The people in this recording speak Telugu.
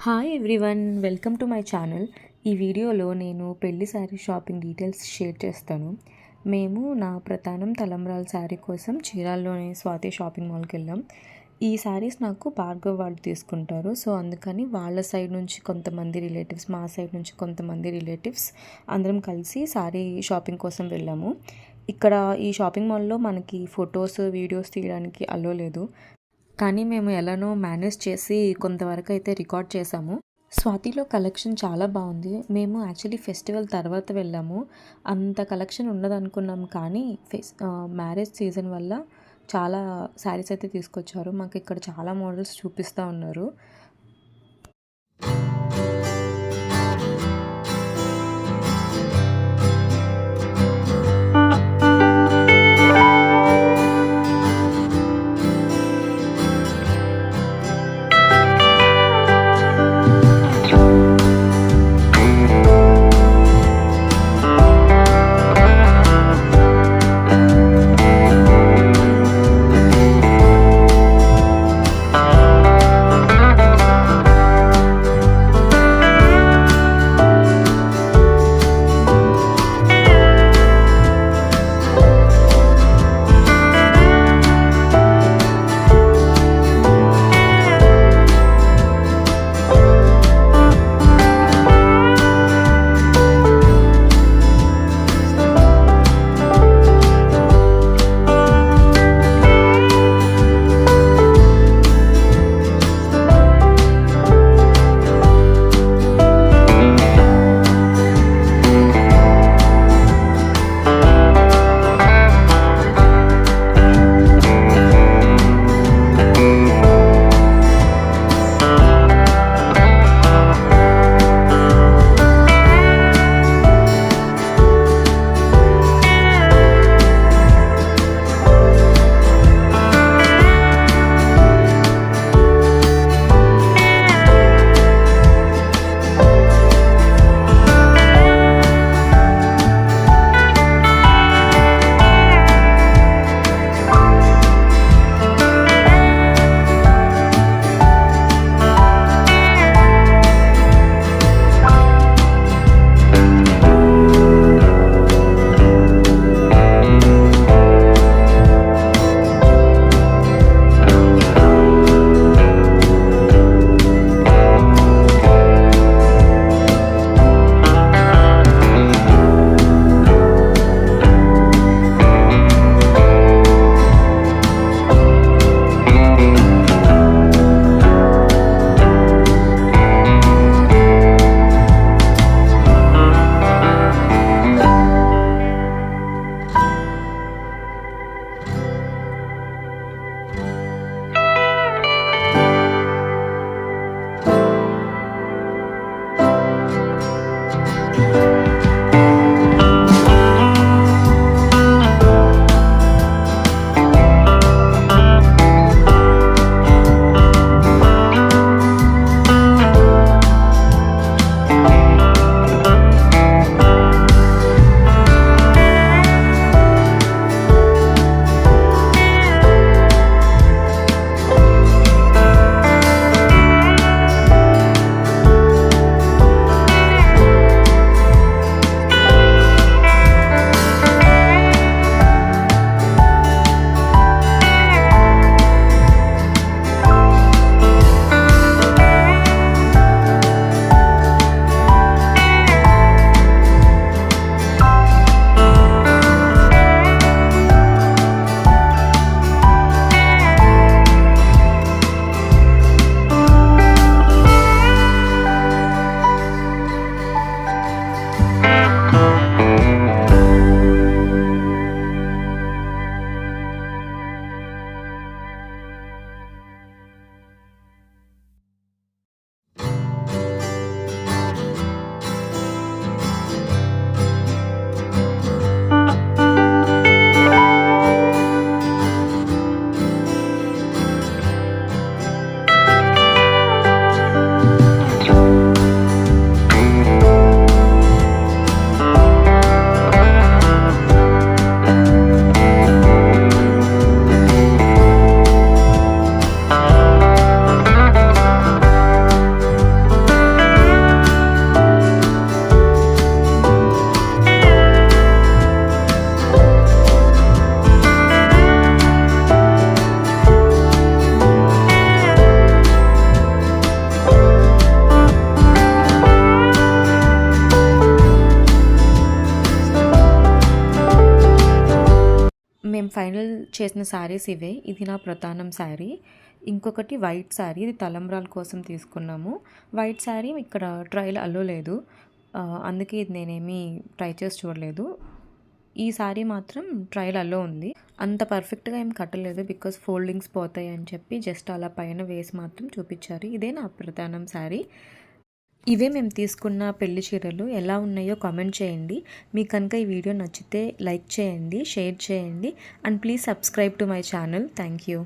Hi everyone, welcome to my channel. ఈ వీడియోలో నేను పెళ్లి శారీ షాపింగ్ డీటెయిల్స్ షేర్ చేస్తాను. మేము నా ప్రధానం తలంబ్రాల శారీ కోసం చీరాల్లోని స్వాతి షాపింగ్ మాల్కి వెళ్ళాం. ఈ శారీస్ నాకు భార్గవ్ వాళ్ళు తీసుకుంటారు. సో అందుకని వాళ్ళ సైడ్ నుంచి కొంతమంది రిలేటివ్స్, మా సైడ్ నుంచి కొంతమంది రిలేటివ్స్ అందరం కలిసి శారీ షాపింగ్ కోసం వెళ్ళాము. ఇక్కడ ఈ షాపింగ్ మాల్లో మనకి ఫొటోస్, వీడియోస్ తీయడానికి అలో లేదు. కానీ మేము ఎలానో మేనేజ్ చేసి కొంతవరకు అయితే రికార్డ్ చేసాము. స్వాతిలో కలెక్షన్ చాలా బాగుంది. మేము యాక్చువల్లీ ఫెస్టివల్ తర్వాత వెళ్ళాము. అంత కలెక్షన్ ఉండదు అనుకున్నాం, కానీ మ్యారేజ్ సీజన్ వల్ల చాలా శారీస్ అయితే తీసుకొచ్చారు. మాకు ఇక్కడ చాలా మోడల్స్ చూపిస్తూ ఉన్నారు. ఫైనల్ చేసిన శారీస్ ఇవే. ఇది నా ప్రధానం శారీ. ఇంకొకటి వైట్ శారీ, ఇది తలంబ్రాల కోసం తీసుకున్నాము. వైట్ శారీ ఇక్కడ ట్రయల్ అలో లేదు, అందుకే ఇది నేనేమి ట్రై చేసి చూడలేదు. ఈ శారీ మాత్రం ట్రయల్ అలో ఉంది. అంత పర్ఫెక్ట్గా ఏం కట్టలేదు, బికాస్ ఫోల్డింగ్స్ పోతాయి అని చెప్పి జస్ట్ అలా పైన వేసి మాత్రం చూపించారు. ఇదే నా ప్రధానం శారీ. ఇవే మేము తీసుకున్న పెళ్లి చీరలు. ఎలా ఉన్నాయో కామెంట్ చేయండి. మీకు కనుక ఈ వీడియో నచ్చితే లైక్ చేయండి, షేర్ చేయండి, and please subscribe to my channel. Thank you.